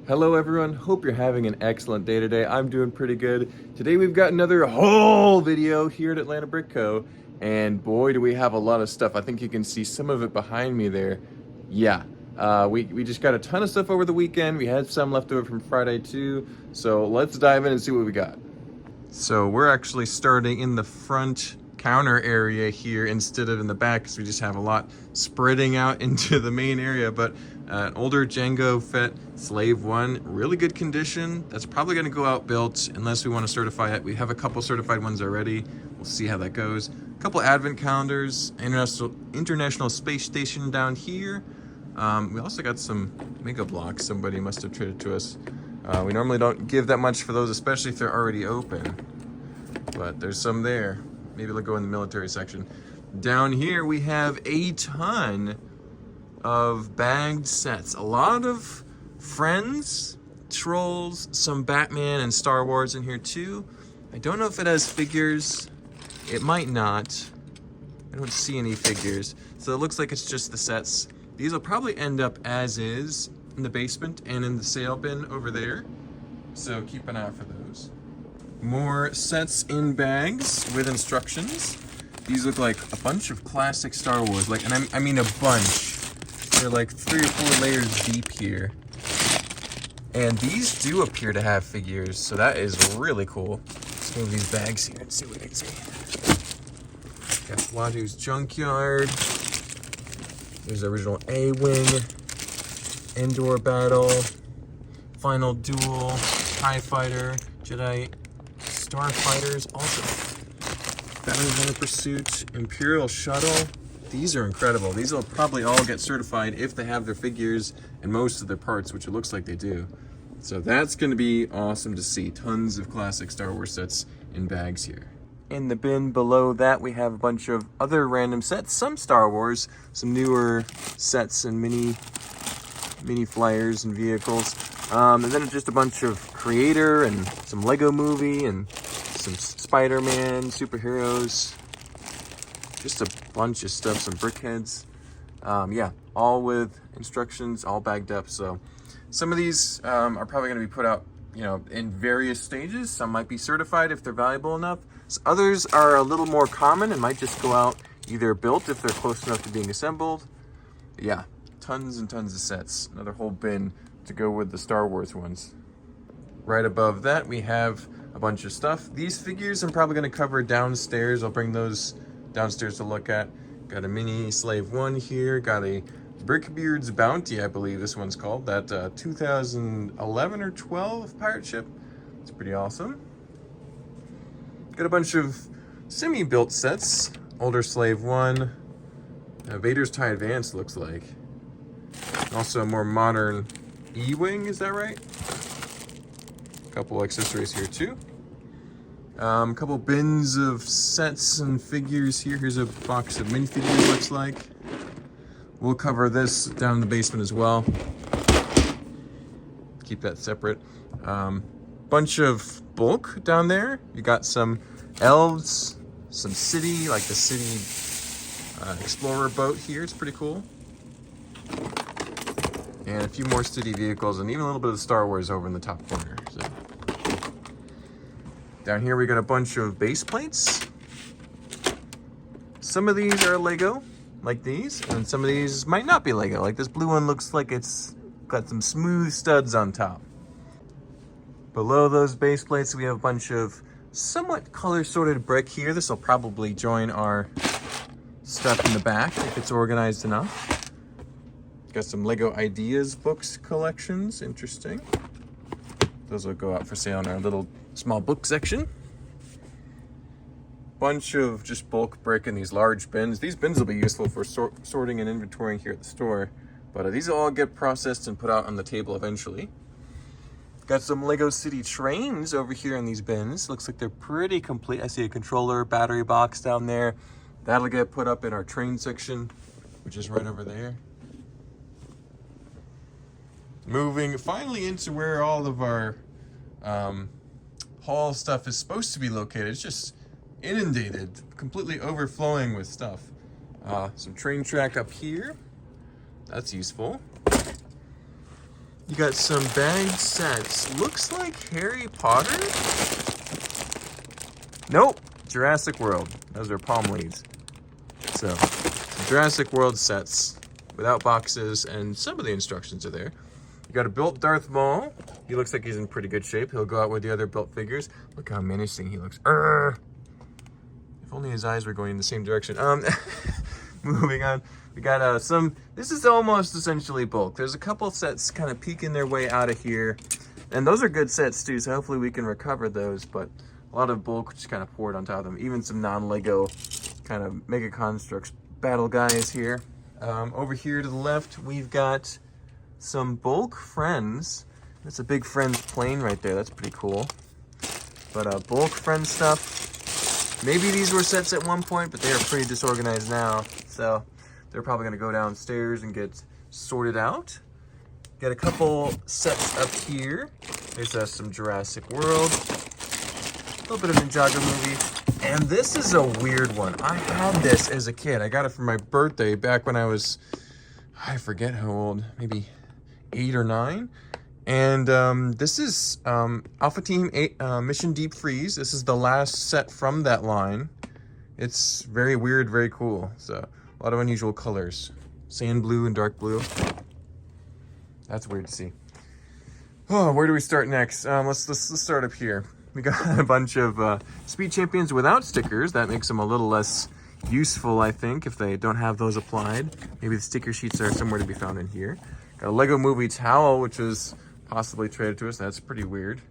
Hello everyone, hope you're having an excellent day today. I'm doing pretty good. Today we've got another haul video here at Atlanta Brick Co. And boy do we have a lot of stuff. I think you can see some of it behind me there. Yeah, we just got a ton of stuff over the weekend. We had some left over from Friday too. So let's dive in and see what we got. So we're actually starting in the front counter area here instead of in the back because we just have a lot spreading out into the main area. But an older Django Fett Slave 1, really good condition. That's probably going to go out built unless we want to certify it. We have a couple certified ones already. We'll see how that goes. A couple advent calendars, International Space Station down here. We also got some Mega Blocks somebody must have traded to us. We normally don't give that much for those, especially if they're already open. But there's some there. Maybe they'll go in the military section. Down here we have a ton of bagged sets. A lot of Friends, Trolls, some Batman and Star Wars in here too. I don't know if it has figures. It might not. I don't see any figures. So it looks like it's just the sets. These will probably end up as is in the basement and in the sale bin over there. So keep an eye out for those. More sets in bags with instructions. These look like a bunch of classic Star Wars, and I mean a bunch. They're like 3 or 4 layers deep here. And these do appear to have figures, so that is really cool. Let's move these bags here and see what we can see. Got Wadu's Junkyard. There's the original A-Wing. Indoor Battle. Final Duel. TIE Fighter. Jedi Starfighters. Also, Battle Pursuit. Imperial Shuttle. These are incredible. These will probably all get certified if they have their figures and most of their parts, which it looks like they do. So that's going to be awesome to see. Tons of classic Star Wars sets in bags here. In the bin below that, we have a bunch of other random sets. Some Star Wars, some newer sets and mini flyers and vehicles. And then just a bunch of Creator and some Lego Movie and some Spider-Man, superheroes. Just a bunch of stuff, some brickheads. Yeah, all with instructions, all bagged up. So some of these are probably going to be put out, in various stages. Some might be certified if they're valuable enough. So others are a little more common and might just go out either built if they're close enough to being assembled. But yeah, tons and tons of sets. Another whole bin to go with the Star Wars ones. Right above that, we have a bunch of stuff. These figures I'm probably going to cover downstairs. I'll bring those downstairs to look at. Got a mini Slave 1 here. Got a Brickbeard's Bounty, I believe this one's called. That 2011 or 12 pirate ship. It's pretty awesome. Got a bunch of semi-built sets. Older Slave 1. Vader's TIE Advance looks like. Also a more modern E-Wing, is that right? A couple accessories here too. A couple bins of sets and figures here. Here's a box of minifigures, looks like. We'll cover this down in the basement as well. Keep that separate. Bunch of bulk down there. You got some elves, some city, like the city explorer boat here. It's pretty cool. And a few more city vehicles and even a little bit of Star Wars over in the top corner. So. Down here we got a bunch of Baseplates. Some of these are Lego, like these, and some of these might not be Lego. Like this blue one looks like it's got some smooth studs on top. Below those Baseplates we have a bunch of somewhat color-sorted brick here. This will probably join our stuff in the back if it's organized enough. Got some Lego Ideas books collections, interesting. Those will go out for sale in our little small book section. Bunch of just bulk brick in these large bins. These bins will be useful for sorting and inventorying here at the store, but these will all get processed and put out on the table eventually. Got some Lego City trains over here in these bins. Looks like they're pretty complete. I see a controller, battery box down there. That'll get put up in our train section, which is right over there. Moving finally into where all of our haul stuff is supposed to be located. It's just inundated, completely overflowing with stuff. Some train track up here. That's useful. You got some bagged sets. Looks like Harry Potter? Nope, Jurassic World. Those are palm leaves. So, some Jurassic World sets without boxes, and some of the instructions are there. You got a built Darth Maul. He looks like he's in pretty good shape. He'll go out with the other built figures. Look how menacing he looks. If only his eyes were going in the same direction. Moving on. We got some, this is almost essentially bulk. There's a couple sets kind of peeking their way out of here. And those are good sets too, so hopefully we can recover those. But a lot of bulk just kind of poured on top of them. Even some non-Lego kind of Mega Constructs battle guys here. Over here to the left, we've got some bulk Friends. That's a big Friends plane right there. That's pretty cool. But bulk Friends stuff. Maybe these were sets at one point, but they are pretty disorganized now. So they're probably going to go downstairs and get sorted out. Got a couple sets up here. There's some Jurassic World. A little bit of Ninjago movie. And this is a weird one. I had this as a kid. I got it for my birthday back when I was, I forget how old, maybe 8 or 9. And this is Alpha Team 8 Mission Deep Freeze. This is the last set from that line. It's very weird, very cool. So a lot of unusual colors. Sand blue and dark blue. That's weird to see. Oh, where do we start next? Let's start up here. We got a bunch of Speed Champions without stickers. That makes them a little less useful, I think, if they don't have those applied. Maybe the sticker sheets are somewhere to be found in here. Got a Lego Movie towel, which was possibly traded to us. That's pretty weird.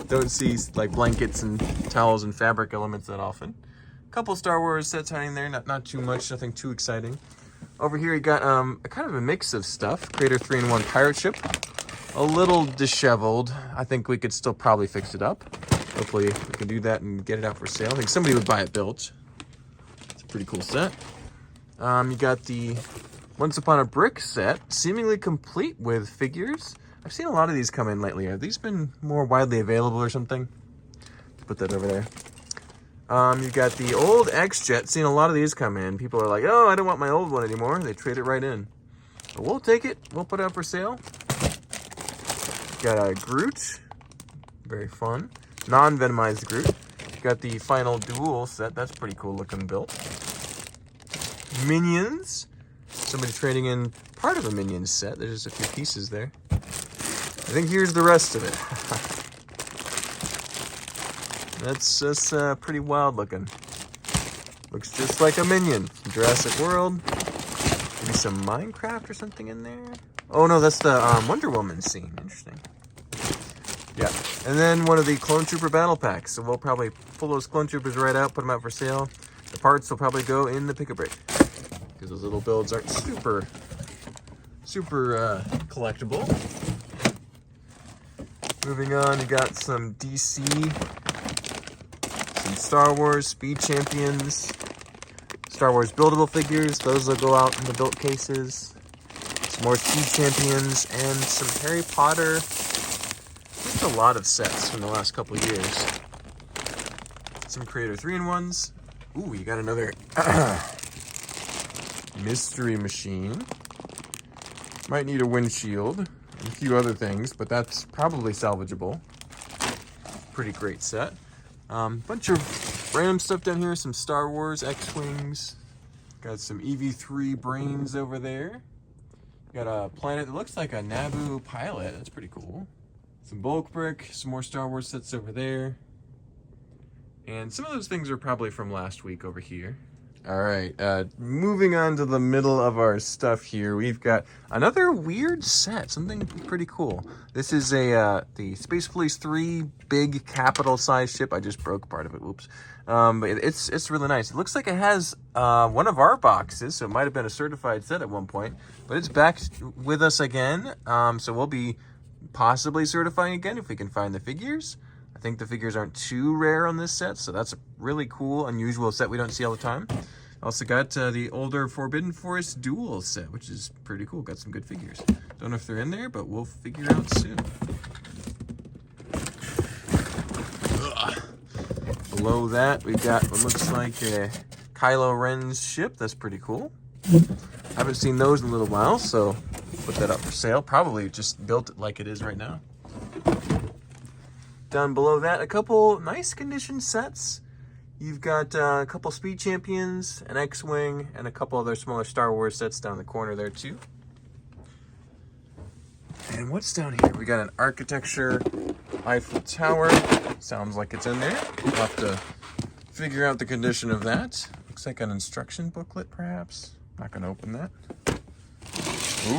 Don't see like blankets and towels and fabric elements that often. Couple Star Wars sets hiding there, not too much, nothing too exciting. Over here you got a kind of a mix of stuff. Creator 3-in-1 pirate ship. A little disheveled. I think we could still probably fix it up. Hopefully we can do that and get it out for sale. I think somebody would buy it built. It's a pretty cool set. You got the Once Upon a Brick set, seemingly complete with figures. I've seen a lot of these come in lately. Have these been more widely available or something? Let's put that over there. You got the old X-Jet. Seen a lot of these come in. People are like, oh, I don't want my old one anymore. They trade it right in. But we'll take it. We'll put it up for sale. Got a Groot. Very fun. Non-venomized Groot. Got the Final Duel set. That's pretty cool looking built. Minions. Somebody trading in part of a Minions set. There's just a few pieces there. I think here's the rest of it. That's just pretty wild looking. Looks just like a Minion from Jurassic World. Maybe some Minecraft or something in there. Oh no, that's the Wonder Woman scene. Interesting. Yeah, and then one of the Clone Trooper battle packs. So we'll probably pull those Clone Troopers right out, put them out for sale. The parts will probably go in the pick-a-brick because those little builds aren't super collectible. Moving on, you got some DC, some Star Wars Speed Champions, Star Wars buildable figures. Those will go out in the built cases. Some more Speed Champions and some Harry Potter. There's a lot of sets from the last couple of years. Some Creator 3-in-1s. Ooh, you got another mystery machine. Might need a windshield and a few other things, but that's probably salvageable. Pretty great set. Bunch of random stuff down here. Some Star Wars X-Wings. Got some EV3 brains over there. Got a planet that looks like a Naboo pilot. That's pretty cool. Some bulk brick, some more Star Wars sets over there. And some of those things are probably from last week over here. All right, moving on to the middle of our stuff here, we've got another weird set, something pretty cool. This is the Space Police 3 big capital size ship. I just broke part of it, whoops. But it's really nice. It looks like it has one of our boxes, so it might have been a certified set at one point, but it's back with us again. So we'll be possibly certifying again if we can find the figures. I think the figures aren't too rare on this set, so that's a really cool, unusual set we don't see all the time. Also got the older Forbidden Forest Duel set, which is pretty cool. Got some good figures. Don't know if they're in there, but we'll figure out soon. Below that, we got what looks like a Kylo Ren's ship. That's pretty cool. Haven't seen those in a little while, so Put that up for sale. Probably just built it like it is right now. Down below that, a couple nice condition sets. You've got a couple Speed Champions, an X-Wing, and a couple other smaller Star Wars sets down the corner there too. And what's down here? We got an architecture Eiffel Tower. Sounds like it's in there. We'll have to figure out the condition of that. Looks like an instruction booklet, perhaps. Not gonna open that.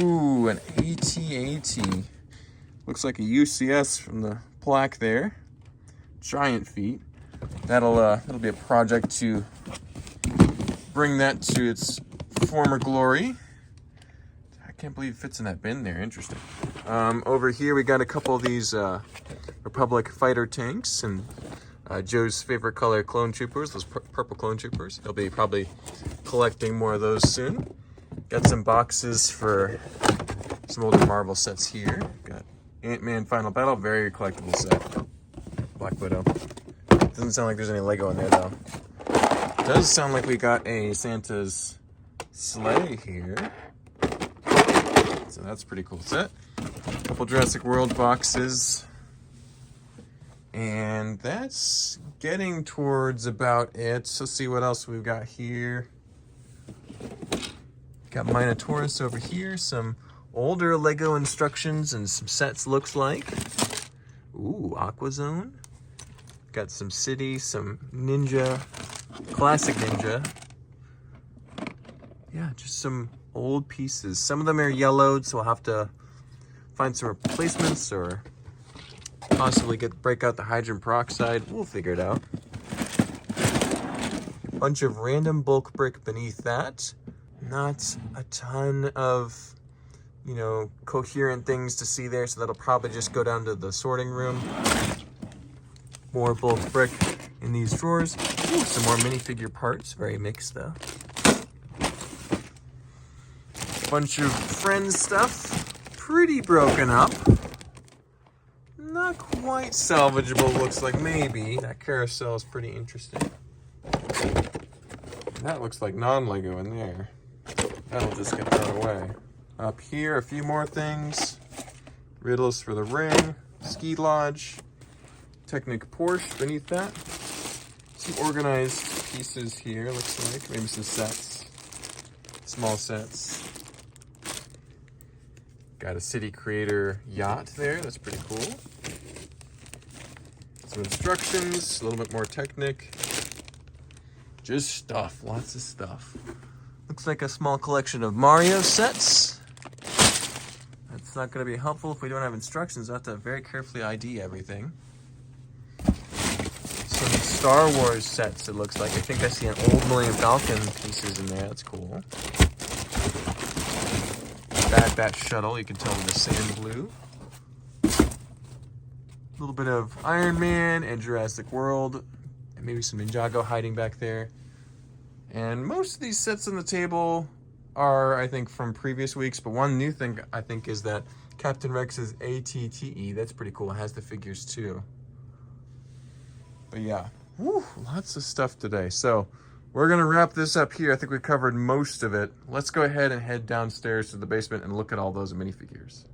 Ooh, an AT-AT. Looks like a UCS from the plaque there. Giant feet. That'll be a project to bring that to its former glory. I can't believe it fits in that bin there. Interesting. Over here we got a couple of these Republic fighter tanks and Joe's favorite color clone troopers, those purple clone troopers. He'll be probably collecting more of those soon. Got some boxes for some older Marvel sets here. Got Ant-Man Final Battle, very collectible set. Black Widow. Doesn't sound like there's any Lego in there though. Does sound like we got a Santa's sleigh here. So that's a pretty cool set. A couple Jurassic World boxes. And that's getting towards about it. So let's see what else we've got here. Got Minotaurus over here. Some older Lego instructions and some sets looks like. Ooh, Aqua Zone. Got some City, some Ninja, classic Ninja. Yeah, just some old pieces. Some of them are yellowed, so we'll have to find some replacements or possibly break out the hydrogen peroxide. We'll figure it out. Bunch of random bulk brick beneath that. Not a ton of, you know, coherent things to see there, so that'll probably just go down to the sorting room. More bulk brick in these drawers. Ooh, some more minifigure parts, very mixed though. Bunch of Friends stuff, pretty broken up. Not quite salvageable, looks like maybe. That carousel is pretty interesting. That looks like non-Lego in there. That'll just get thrown away. Up here, a few more things. Riddles for the Ring, Ski Lodge, Technic Porsche beneath that. Some organized pieces here, looks like. Maybe some sets. Small sets. Got a City Creator yacht there, that's pretty cool. Some instructions, a little bit more Technic. Just stuff, lots of stuff. Looks like a small collection of Mario sets. That's not going to be helpful if we don't have instructions. I have to very carefully ID everything. Some Star Wars sets, it looks like. I think I see an old Millennium Falcon pieces in there. That's cool. Bad Batch Shuttle, you can tell in the sand blue. A little bit of Iron Man and Jurassic World. And maybe some Ninjago hiding back there. And most of these sets on the table are, I think, from previous weeks. But one new thing, I think, is that Captain Rex's ATTE. That's pretty cool. It has the figures, too. But yeah, whew, lots of stuff today. So we're going to wrap this up here. I think we covered most of it. Let's go ahead and head downstairs to the basement and look at all those minifigures.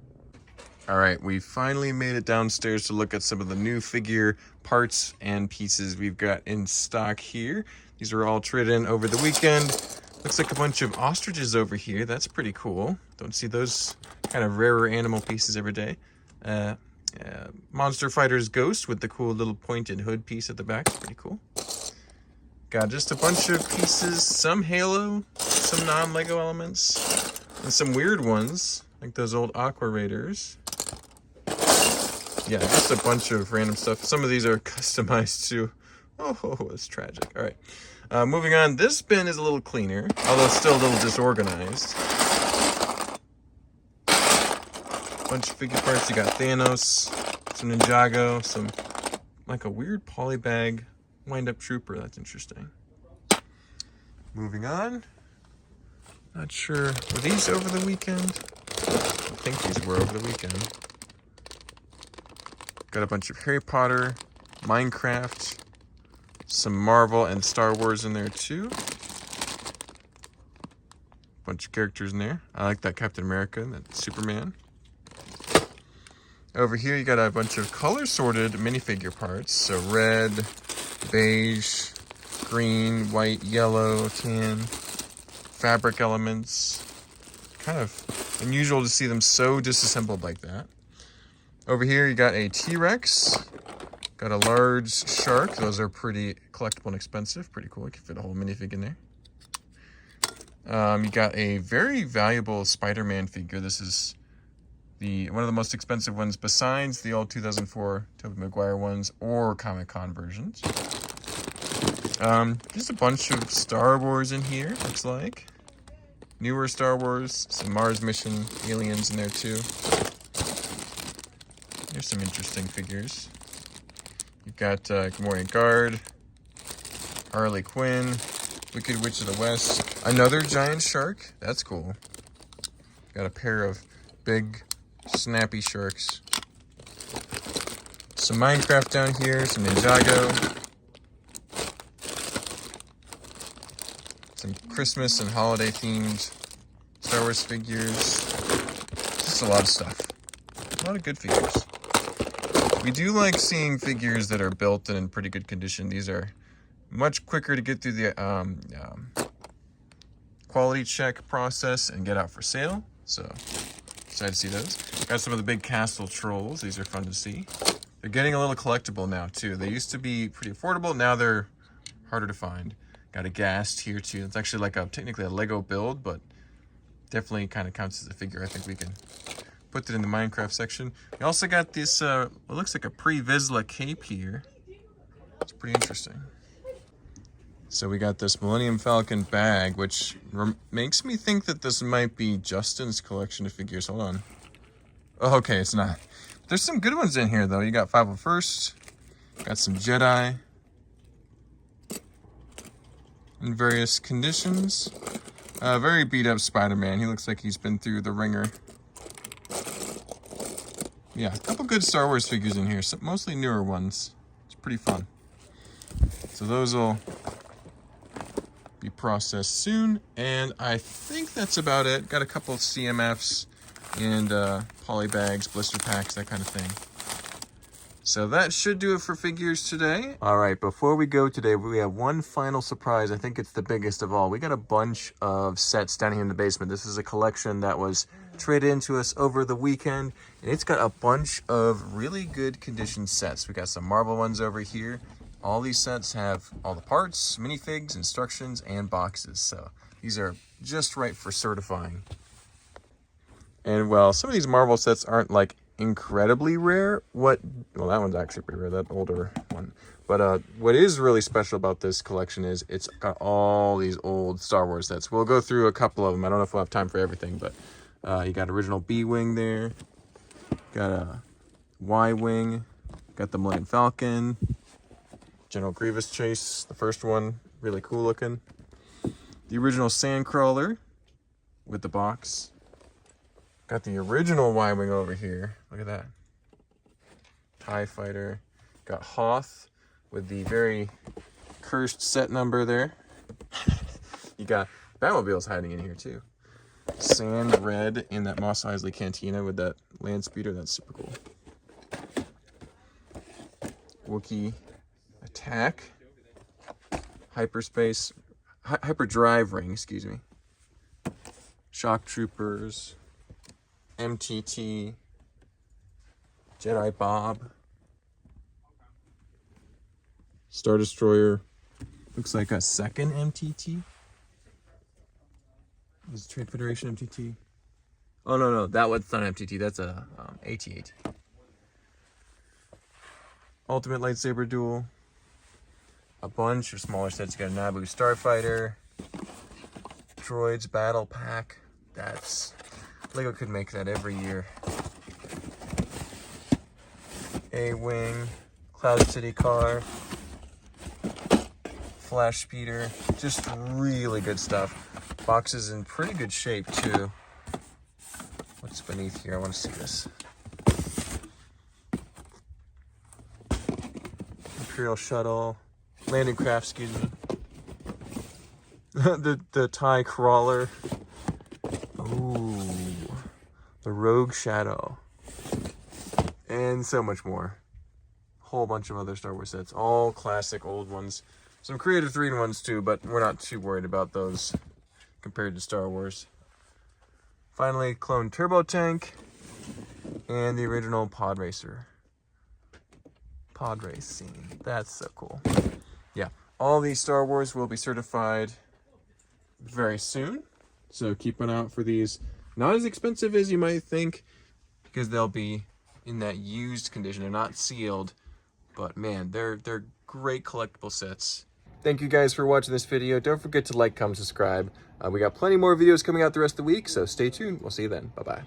All right, we finally made it downstairs to look at some of the new figure parts and pieces we've got in stock here. These were all traded in over the weekend. Looks like a bunch of ostriches over here. That's pretty cool. Don't see those kind of rarer animal pieces every day. Monster Fighter's Ghost with the cool little pointed hood piece at the back. It's pretty cool. Got just a bunch of pieces. Some Halo, some non-Lego elements, and some weird ones, like those old Aqua Raiders. Yeah, just a bunch of random stuff. Some of these are customized too. Oh, it's tragic. All right. Moving on, this bin is a little cleaner, although it's still a little disorganized. Bunch of figure parts. You got Thanos, some Ninjago, some like a weird polybag wind-up trooper. That's interesting. Moving on. Not sure. Were these over the weekend? I think these were over the weekend. Got a bunch of Harry Potter, Minecraft, some Marvel and Star Wars in there too. Bunch of characters in there. I like that Captain America and that Superman. Over here, you got a bunch of color-sorted minifigure parts. So red, beige, green, white, yellow, tan, fabric elements. Kind of unusual to see them so disassembled like that. Over here, you got a T-Rex. Got a large shark. Those are pretty collectible and expensive. Pretty cool. You can fit a whole minifig in there. You got a very valuable Spider-Man figure. This is one of the most expensive ones besides the old 2004 Tobey Maguire ones or Comic-Con versions. Just a bunch of Star Wars in here, looks like. Newer Star Wars, some Mars mission aliens in there too. There's some interesting figures. You've got Gamorrean Guard, Harley Quinn, Wicked Witch of the West, another giant shark. That's cool. Got a pair of big, snappy sharks. Some Minecraft down here, some Ninjago. Some Christmas and holiday themed Star Wars figures. Just a lot of stuff. A lot of good figures. We do like seeing figures that are built and in pretty good condition. These are much quicker to get through the quality check process and get out for sale. So excited to see those. Got some of the big castle trolls. These are fun to see. They're getting a little collectible now too. They used to be pretty affordable. Now they're harder to find. Got a Ghast here too. It's actually like technically a Lego build, but definitely kind of counts as a figure. I think we can put it in the Minecraft section. We also got this, what looks like a pre-Vizsla cape here. It's pretty interesting. So we got this Millennium Falcon bag, which makes me think that this might be Justin's collection of figures. Hold on. Oh, okay, it's not. There's some good ones in here, though. You got 501st. Got some Jedi. In various conditions. Very beat up Spider-Man. He looks like he's been through the ringer. Yeah, a couple good Star Wars figures in here. Mostly newer ones. It's pretty fun. So those will be processed soon. And I think that's about it. Got a couple of CMFs and poly bags, blister packs, that kind of thing. So that should do it for figures today. All right, before we go today, we have one final surprise. I think it's the biggest of all. We got a bunch of sets down here in the basement. This is a collection that was traded into us over the weekend, and it's got a bunch of really good condition sets. We got some Marvel ones over here. All these sets have all the parts, minifigs, instructions, and boxes. So these are just right for certifying. And well, some of these Marvel sets aren't like incredibly rare. Well, that one's actually pretty rare, that older one. But what is really special about this collection is it's got all these old Star Wars sets. We'll go through a couple of them. I don't know if we'll have time for everything, but you got original B-Wing there. Got a Y-Wing. Got the Millennium Falcon. General Grievous Chase, the first one. Really cool looking. The original Sandcrawler with the box. Got the original Y-Wing over here. Look at that. TIE Fighter. Got Hoth with the very cursed set number there. You got Batmobiles hiding in here too. Sand Red in that Mos Eisley Cantina with that land speeder. That's super cool. Wookiee Attack. Hyperdrive Ring, excuse me. Shock Troopers. MTT, Jedi Bob, Star Destroyer, looks like a second MTT. Is it Trade Federation MTT? Oh no, that one's not MTT, that's a AT-AT. Ultimate Lightsaber Duel, a bunch of smaller sets. You got a Naboo Starfighter, Droids Battle Pack, that's... Lego could make that every year. A-Wing, Cloud City Car, Flash Speeder, just really good stuff. Box is in pretty good shape too. What's beneath here? I want to see this. Imperial Shuttle, Landing Craft, excuse me. the TIE Crawler. Ooh, the Rogue Shadow. And so much more. Whole bunch of other Star Wars sets, all classic old ones. Some Creator 3 ones too, but we're not too worried about those compared to Star Wars. Finally, Clone Turbo Tank and the original Pod Racer. Pod race scene. That's so cool. Yeah, all these Star Wars will be certified very soon, so keep an eye out for these. Not as expensive as you might think, because they'll be in that used condition. They're not sealed, but man, they're great collectible sets. Thank you guys for watching this video. Don't forget to like, comment, subscribe. We got plenty more videos coming out the rest of the week, so stay tuned. We'll see you then. Bye-bye.